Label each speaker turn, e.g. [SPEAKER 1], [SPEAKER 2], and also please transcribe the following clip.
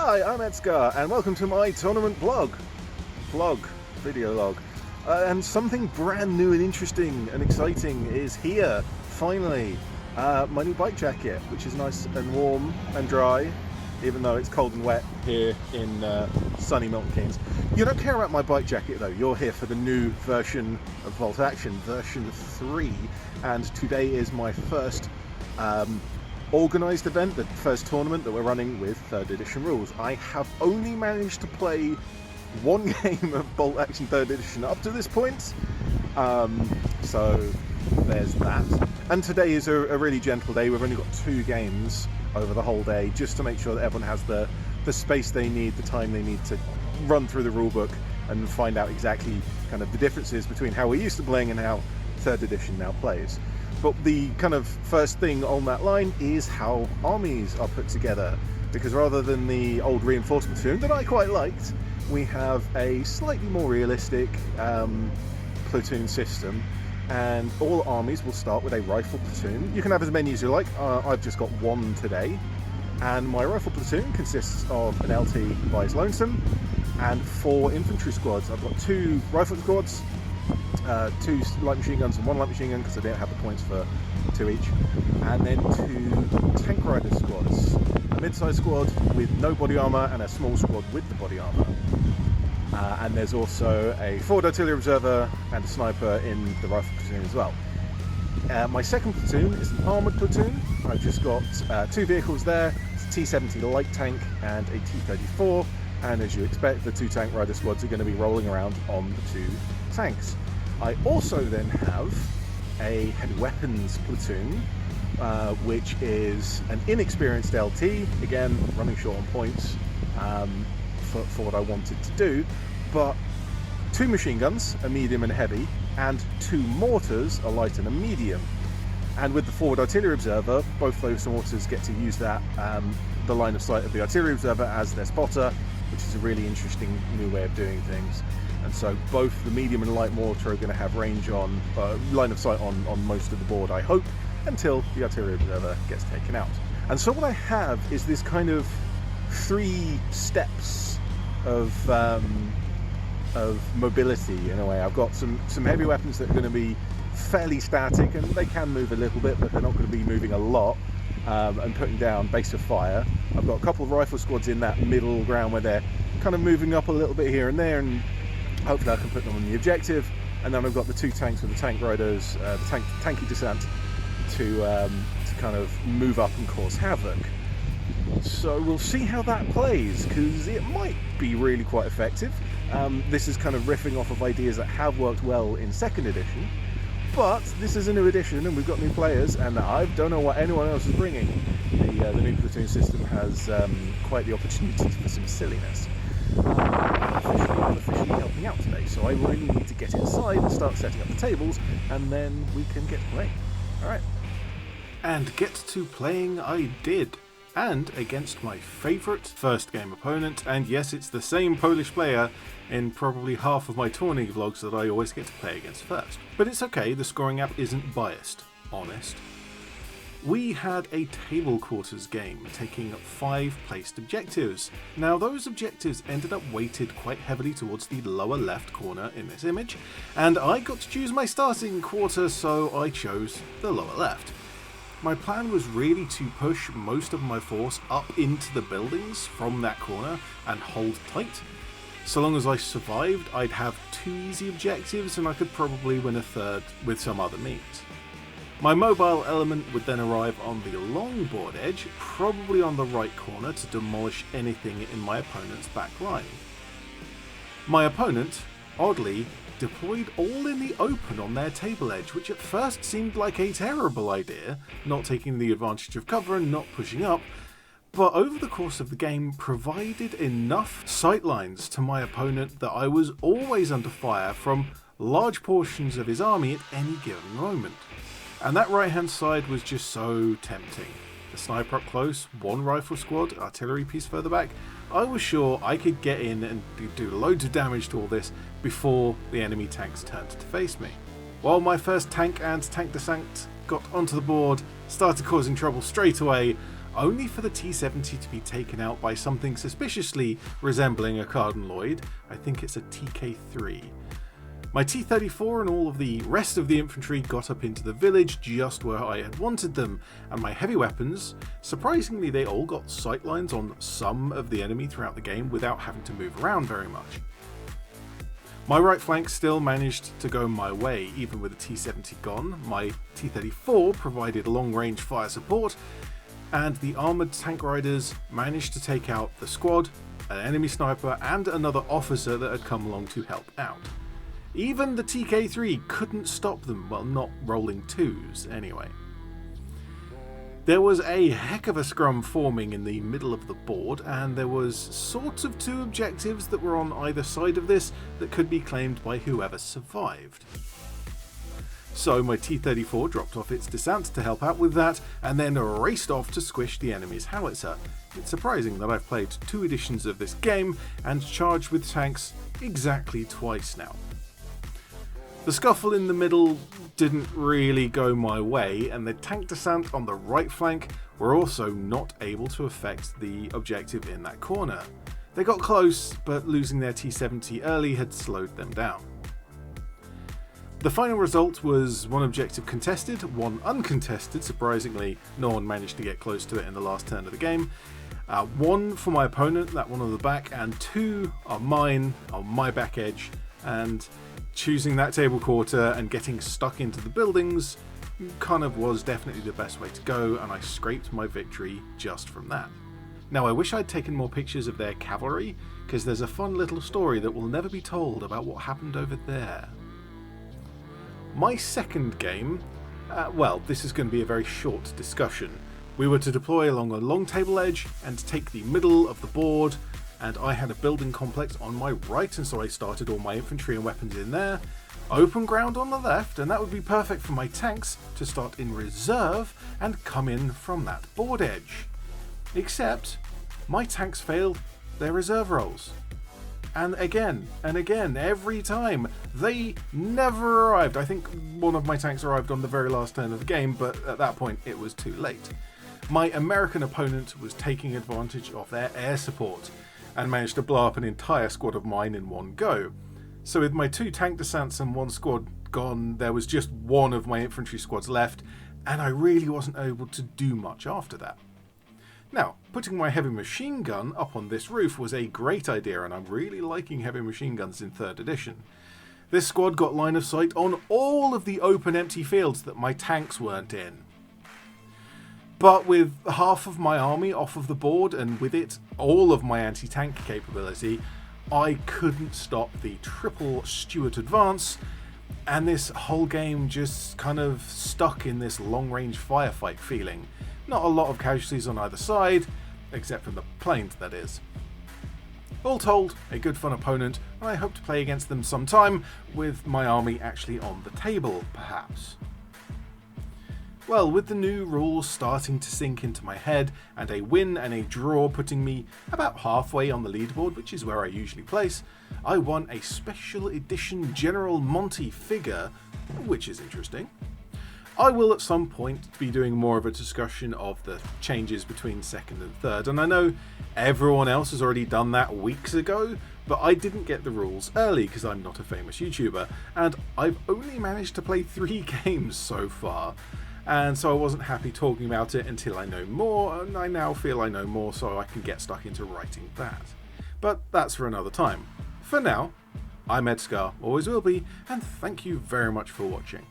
[SPEAKER 1] Hi, I'm ED-SKaR, and welcome to my tournament video log. And something brand new and interesting and exciting is here, finally. My new bike jacket, which is nice and warm and dry, even though it's cold and wet here in sunny Milton Keynes. You don't care about my bike jacket though, you're here for the new version of Volt Action, version 3, and today is my first organised event, the first tournament that we're running with 3rd edition rules. I have only managed to play one game of Bolt Action 3rd edition up to this point, so there's that. And today is a really gentle day. We've only got 2 games over the whole day, just to make sure that everyone has the space they need, the time they need to run through the rulebook and find out exactly kind of the differences between how we're used to playing and how 3rd edition now plays. But the kind of first thing on that line is how armies are put together, because rather than the old reinforcement platoon that I quite liked, we have a slightly more realistic platoon system, and all armies will start with a rifle platoon. You can have as many as you like. I've just got 1 today, and my rifle platoon consists of an LT by his lonesome and 4 infantry squads. I've got 2 rifle squads, 2 light machine guns and 1 light machine gun because I didn't have the points for 2 each, and then 2 tank rider squads, a mid-sized squad with no body armour and a small squad with the body armour. And there's also a forward artillery observer and a sniper in the rifle platoon as well. My second platoon is an armoured platoon. I've just got 2 vehicles there, it's a T-70 light tank and a T-34, and as you expect, the 2 tank rider squads are going to be rolling around on the 2 tanks. I also then have a heavy weapons platoon, which is an inexperienced LT, again running short on points for what I wanted to do, but 2 machine guns, a medium and a heavy, and 2 mortars, a light and a medium. And with the forward artillery observer, both those mortars get to use that the line of sight of the artillery observer as their spotter, which is a really interesting new way of doing things. And so both the medium and light mortar are going to have range on, line of sight on most of the board, I hope, until the artillery observer gets taken out. And so what I have is this kind of 3 steps of mobility in a way. I've got some heavy weapons that are going to be fairly static, and they can move a little bit, but they're not going to be moving a lot, and putting down base of fire. I've got a couple of rifle squads in that middle ground where they're kind of moving up a little bit here and there, and hopefully I can put them on the objective. And then I've got the 2 tanks with the tank riders, the tanky descent to kind of move up and cause havoc. So we'll see how that plays, because it might be really quite effective. This is kind of riffing off of ideas that have worked well in 2nd edition, but this is a new edition and we've got new players, and I don't know what anyone else is bringing. The new platoon system has quite the opportunity for some silliness. I'm officially helping out today, so I really need to get inside and start setting up the tables, and then we can get playing. Alright. And get to playing I did. And against my favourite first game opponent, and yes, it's the same Polish player in probably half of my tourney vlogs that I always get to play against first. But it's okay, the scoring app isn't biased, honest. We had a table quarters game, taking 5 placed objectives. Now those objectives ended up weighted quite heavily towards the lower left corner in this image, and I got to choose my starting quarter, so I chose the lower left. My plan was really to push most of my force up into the buildings from that corner and hold tight. So long as I survived, I'd have 2 easy objectives and I could probably win a 3rd with some other means. My mobile element would then arrive on the long board edge, probably on the right corner, to demolish anything in my opponent's back line. My opponent, oddly, deployed all in the open on their table edge, which at first seemed like a terrible idea, not taking the advantage of cover and not pushing up, but over the course of the game provided enough sightlines to my opponent that I was always under fire from large portions of his army at any given moment. And that right hand side was just so tempting. The sniper up close, 1 rifle squad, artillery piece further back. I was sure I could get in and do loads of damage to all this before the enemy tanks turned to face me. While my first tank and tank descent got onto the board, started causing trouble straight away, only for the T-70 to be taken out by something suspiciously resembling a Cardinaloid. I think it's a TK3. My T-34 and all of the rest of the infantry got up into the village just where I had wanted them, and my heavy weapons, surprisingly they all got sightlines on some of the enemy throughout the game without having to move around very much. My right flank still managed to go my way even with the T-70 gone. My T-34 provided long-range fire support, and the armoured tank riders managed to take out the squad, an enemy sniper and another officer that had come along to help out. Even the TK3 couldn't stop them, well, not rolling twos anyway. There was a heck of a scrum forming in the middle of the board, and there was sort of two objectives that were on either side of this that could be claimed by whoever survived. So my T-34 dropped off its descent to help out with that, and then raced off to squish the enemy's howitzer. It's surprising that I've played 2 editions of this game and charged with tanks exactly twice now. The scuffle in the middle didn't really go my way, and the tank descent on the right flank were also not able to affect the objective in that corner. They got close, but losing their T-70 early had slowed them down. The final result was 1 objective contested, 1 uncontested. Surprisingly, no one managed to get close to it in the last turn of the game. 1 for my opponent, that one on the back, and 2 are mine on my back edge, and choosing that table quarter and getting stuck into the buildings kind of was definitely the best way to go, and I scraped my victory just from that. Now I wish I'd taken more pictures of their cavalry, because there's a fun little story that will never be told about what happened over there. My second game, well, this is going to be a very short discussion. We were to deploy along a long table edge and take the middle of the board, and I had a building complex on my right, and so I started all my infantry and weapons in there. Open ground on the left, and that would be perfect for my tanks to start in reserve and come in from that board edge. Except, my tanks failed their reserve rolls. And again, every time, they never arrived. I think one of my tanks arrived on the very last turn of the game, but at that point it was too late. My American opponent was taking advantage of their air support, and managed to blow up an entire squad of mine in one go. So with my 2 tank descents and 1 squad gone, there was just 1 of my infantry squads left, and I really wasn't able to do much after that. Now, putting my heavy machine gun up on this roof was a great idea, and I'm really liking heavy machine guns in 3rd edition. This squad got line of sight on all of the open empty fields that my tanks weren't in. But with half of my army off of the board, and with it all of my anti-tank capability, I couldn't stop the triple Stuart advance, and this whole game just kind of stuck in this long-range firefight feeling. Not a lot of casualties on either side, except from the planes, that is. All told, a good fun opponent, and I hope to play against them sometime, with my army actually on the table, perhaps. Well, with the new rules starting to sink into my head, and a win and a draw putting me about halfway on the leaderboard, which is where I usually place, I won a special edition General Monty figure, which is interesting. I will at some point be doing more of a discussion of the changes between 2nd and 3rd, and I know everyone else has already done that weeks ago, but I didn't get the rules early because I'm not a famous YouTuber, and I've only managed to play 3 games so far. And so I wasn't happy talking about it until I know more, and I now feel I know more, so I can get stuck into writing that. But that's for another time. For now, I'm ED-SKaR, always will be, and thank you very much for watching.